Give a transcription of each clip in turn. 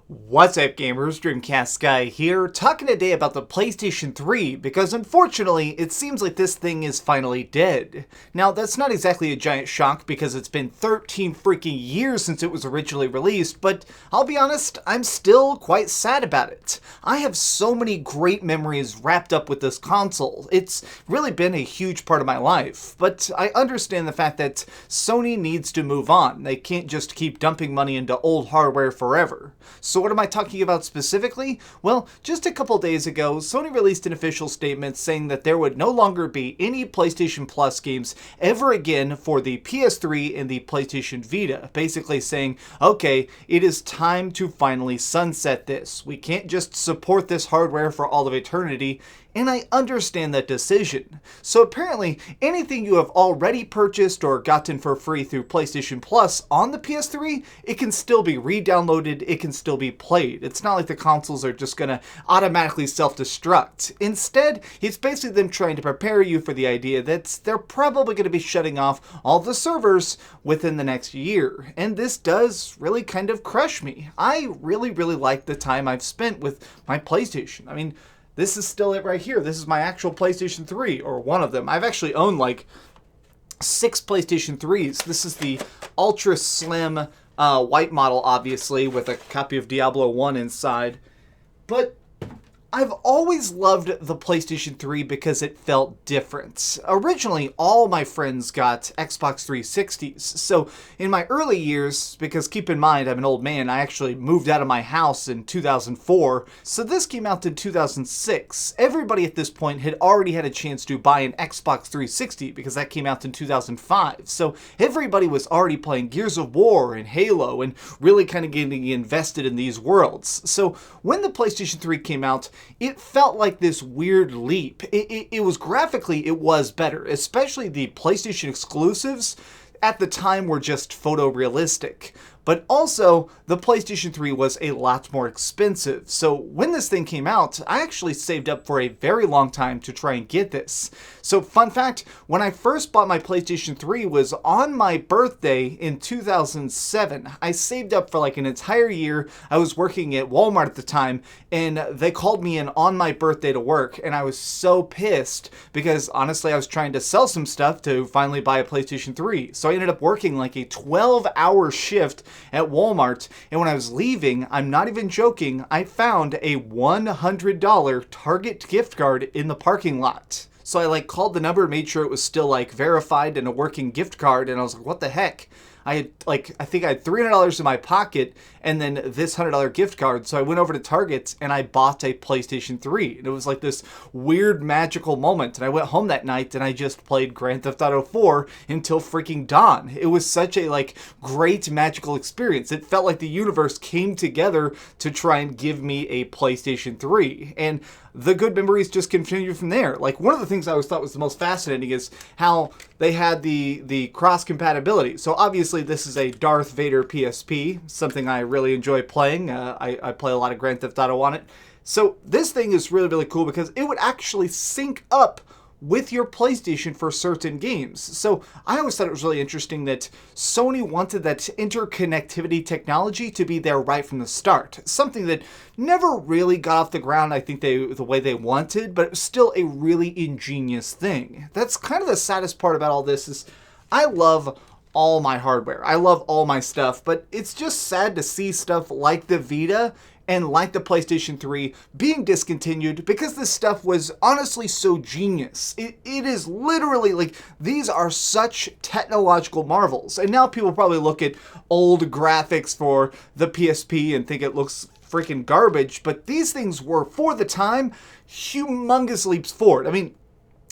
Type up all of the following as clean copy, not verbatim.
What's up, gamers? DreamcastGuy here, talking today about the PlayStation 3, because unfortunately, it seems like this thing is finally dead. Now, that's not exactly a giant shock, because it's been 13 freaking years since it was originally released, but I'll be honest, I'm still quite sad about it. I have so many great memories wrapped up with this console. It's really been a huge part of my life, but I understand the fact that Sony needs to move on. They can't just keep dumping money into old hardware forever. So what am I talking about specifically? Well, just a couple days ago, Sony released an official statement saying that there would no longer be any PlayStation Plus games ever again for the PS3 and the PlayStation Vita. Basically saying, okay, it is time to finally sunset this. We can't just support this hardware for all of eternity. And I understand that decision. So apparently, anything you have already purchased or gotten for free through PlayStation Plus on the PS3, it can still be re-downloaded, it can still be played. It's not like the consoles are just gonna automatically self-destruct. Instead, it's basically them trying to prepare you for the idea that they're probably gonna be shutting off all the servers within the next year. And this does really kind of crush me. I really like the time I've spent with my PlayStation. I mean, this is still it right here. This is my actual PlayStation 3, or one of them. I've actually owned like 6 PlayStation 3s. This is the ultra slim white model, obviously, with a copy of Diablo 1 inside. But I've always loved the PlayStation 3 because it felt different. Originally, all my friends got Xbox 360s, so in my early years, because keep in mind I'm an old man, I actually moved out of my house in 2004, so this came out in 2006. Everybody at this point had already had a chance to buy an Xbox 360 because that came out in 2005, so everybody was already playing Gears of War and Halo and really kind of getting invested in these worlds. So when the PlayStation 3 came out, it felt like this weird leap. It was graphically, it was better, especially the PlayStation exclusives at the time were just photorealistic. But also, the PlayStation 3 was a lot more expensive. So when this thing came out, I actually saved up for a very long time to try and get this. So fun fact, when I first bought my PlayStation 3 was on my birthday in 2007. I saved up for like an entire year. I was working at Walmart at the time, and they called me in on my birthday to work, and I was so pissed because honestly I was trying to sell some stuff to finally buy a PlayStation 3. So I ended up working like a 12-hour shift at Walmart, and when I was leaving, I'm not even joking, I found a $100 Target gift card in the parking lot. So I like called the number, made sure it was still like verified and a working gift card, and I was like, what the heck? I think I had $300 in my pocket and then this $100 gift card. So I went over to Target and I bought a PlayStation 3. And it was like this weird magical moment. And I went home that night and I just played Grand Theft Auto 4 until freaking dawn. It was such a like great magical experience. It felt like the universe came together to try and give me a PlayStation 3. And the good memories just continued from there. Like, one of the things I always thought was the most fascinating is how they had the cross compatibility. So obviously this is a Darth Vader PSP, something I really enjoy playing. I play a lot of Grand Theft Auto on it. So this thing is really cool because it would actually sync up with your PlayStation for certain games. So I always thought it was really interesting that Sony wanted that interconnectivity technology to be there right from the start. Something that never really got off the ground, I think, the way they wanted, but it was still a really ingenious thing. That's kind of the saddest part about all this is I love all my hardware. I love all my stuff, but it's just sad to see stuff like the Vita and like the PlayStation 3 being discontinued because this stuff was honestly so genius. It is literally like, these are such technological marvels. And now people probably look at old graphics for the PSP and think it looks freaking garbage, but these things were, for the time, humongous leaps forward. I mean,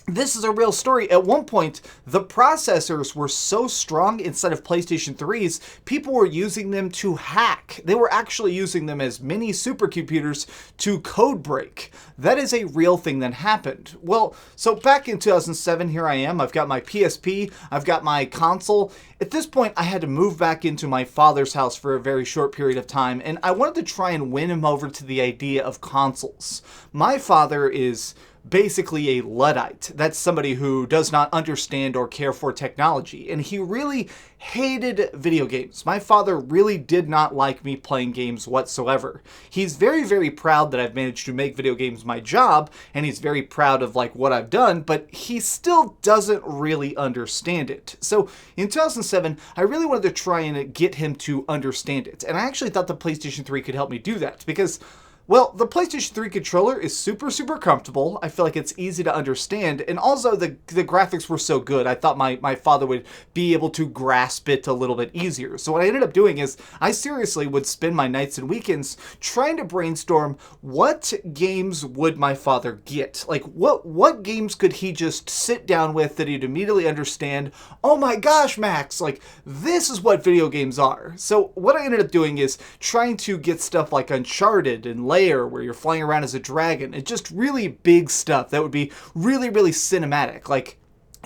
this is a real story. At one point, the processors were so strong inside of PlayStation 3s, people were using them to hack. They were actually using them as mini supercomputers to code break. That is a real thing that happened. Well, so back in 2007, here I am. I've got my PSP. I've got my console. At this point, I had to move back into my father's house for a very short period of time, and I wanted to try and win him over to the idea of consoles. My father is basically a Luddite. That's somebody who does not understand or care for technology, and he really hated video games. My father really did not like me playing games whatsoever. He's very, very proud that I've managed to make video games my job, and he's very proud of like what I've done, but he still doesn't really understand it. So in 2007, I really wanted to try and get him to understand it, and I actually thought the PlayStation 3 could help me do that because, well, the PlayStation 3 controller is super, super comfortable. I feel like it's easy to understand. And also, the graphics were so good, I thought my father would be able to grasp it a little bit easier. So what I ended up doing is, I seriously would spend my nights and weekends trying to brainstorm what games would my father get? Like, what games could he just sit down with that he'd immediately understand? Oh my gosh, Max, like, this is what video games are. So what I ended up doing is trying to get stuff like Uncharted and where you're flying around as a dragon, and just really big stuff that would be really, really cinematic, like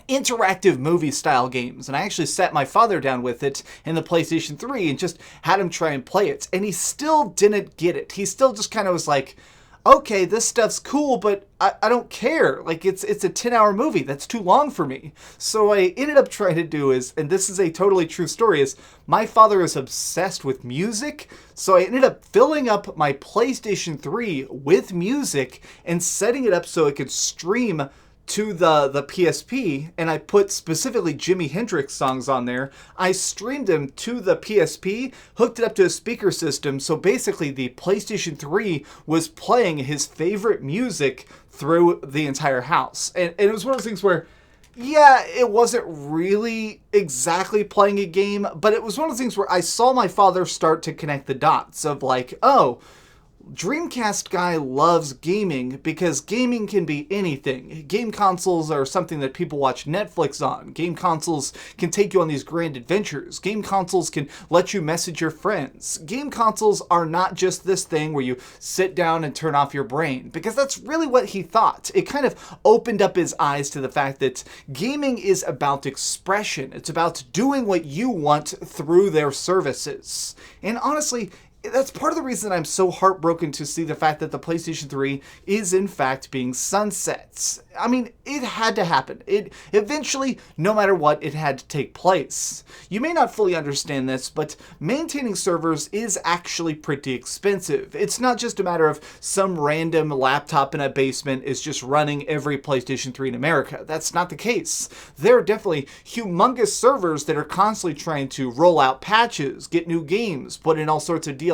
interactive movie style games. And I actually sat my father down with it in the PlayStation 3 and just had him try and play it, and he still didn't get it. He still just kind of was like, okay, this stuff's cool, but I don't care. Like, it's a 10-hour movie. That's too long for me. So what I ended up trying to do is, and this is a totally true story, is my father is obsessed with music, so I ended up filling up my PlayStation 3 with music and setting it up so it could stream to the PSP, and I put specifically Jimi Hendrix songs on there. I streamed them to the PSP, hooked it up to a speaker system, so basically the PlayStation 3 was playing his favorite music through the entire house. And it was one of those things where, yeah, it wasn't really exactly playing a game, but it was one of those things where I saw my father start to connect the dots of like, oh, DreamcastGuy loves gaming because gaming can be anything. Game consoles are something that people watch Netflix on. Game consoles can take you on these grand adventures. Game consoles can let you message your friends. Game consoles are not just this thing where you sit down and turn off your brain, because that's really what he thought. It kind of opened up his eyes to the fact that gaming is about expression. It's about doing what you want through their services. And honestly, that's part of the reason I'm so heartbroken to see the fact that the PlayStation 3 is in fact being sunset. I mean, it had to happen. It eventually, no matter what, it had to take place. You may not fully understand this, but maintaining servers is actually pretty expensive. It's not just a matter of some random laptop in a basement is just running every PlayStation 3 in America. That's not the case. There are definitely humongous servers that are constantly trying to roll out patches, get new games, put in all sorts of DLC.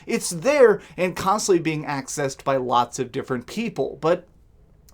It's there and constantly being accessed by lots of different people, but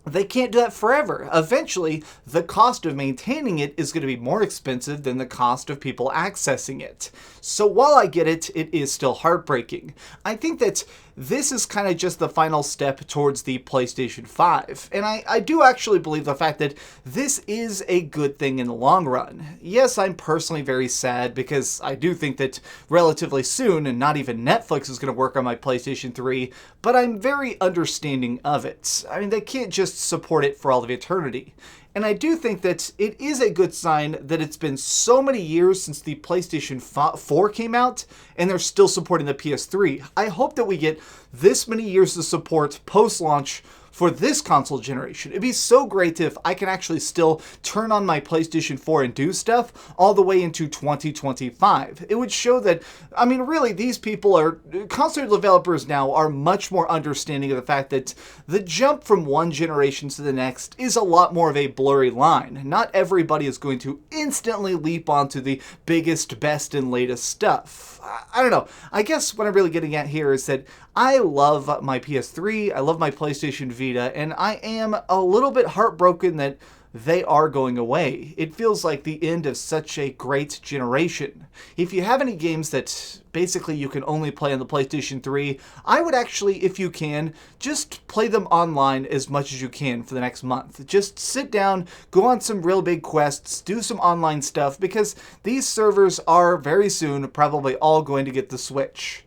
they can't do that forever. Eventually, the cost of maintaining it is going to be more expensive than the cost of people accessing it. So while I get it, it is still heartbreaking. I think that this is kind of just the final step towards the PlayStation 5. And I do actually believe the fact that this is a good thing in the long run. Yes, I'm personally very sad because I do think that relatively soon, and not even Netflix is going to work on my PlayStation 3, but I'm very understanding of it. I mean, they can't just support it for all of eternity. And I do think that it is a good sign that it's been so many years since the PlayStation 4 came out, and they're still supporting the PS3. I hope that we get this many years of support post-launch for this console generation. It'd be so great if I can actually still turn on my PlayStation 4 and do stuff all the way into 2025. It would show that, I mean, really, these people are, console developers now are much more understanding of the fact that the jump from one generation to the next is a lot more of a blurry line. Not everybody is going to instantly leap onto the biggest, best, and latest stuff. I don't know. I guess what I'm really getting at here is that I love my PS3, I love my PlayStation Vita, and I am a little bit heartbroken that they are going away. It feels like the end of such a great generation. If you have any games that basically you can only play on the PlayStation 3, I would actually, if you can, just play them online as much as you can for the next month. Just sit down, go on some real big quests, do some online stuff, because these servers are very soon probably all going to get the Switch.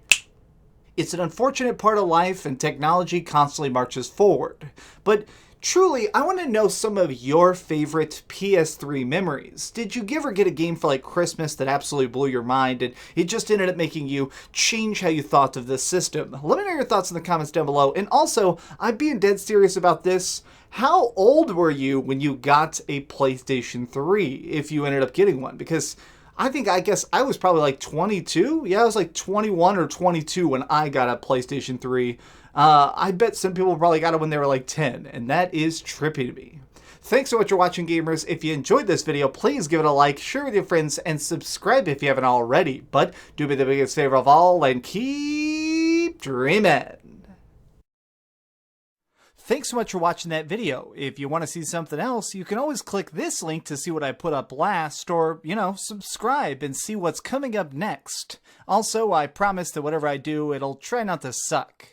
It's an unfortunate part of life, and technology constantly marches forward. But Truly, I want to know some of your favorite PS3 memories. Did you ever get a game for like Christmas that absolutely blew your mind and it just ended up making you change how you thought of this system? Let me know your thoughts in the comments down below. And also, I'm being dead serious about this. How old were you when you got a PlayStation 3, if you ended up getting one? Because I guess I was probably like 22. Yeah, I was like 21 or 22 when I got a PlayStation 3. I bet some people probably got it when they were like 10, and that is trippy to me. Thanks so much for watching, gamers. If you enjoyed this video, please give it a like, share with your friends, and subscribe if you haven't already. But do me the biggest favor of all and keep dreaming. Thanks so much for watching that video. If you want to see something else, you can always click this link to see what I put up last, or, subscribe and see what's coming up next. Also, I promise that whatever I do, it'll try not to suck.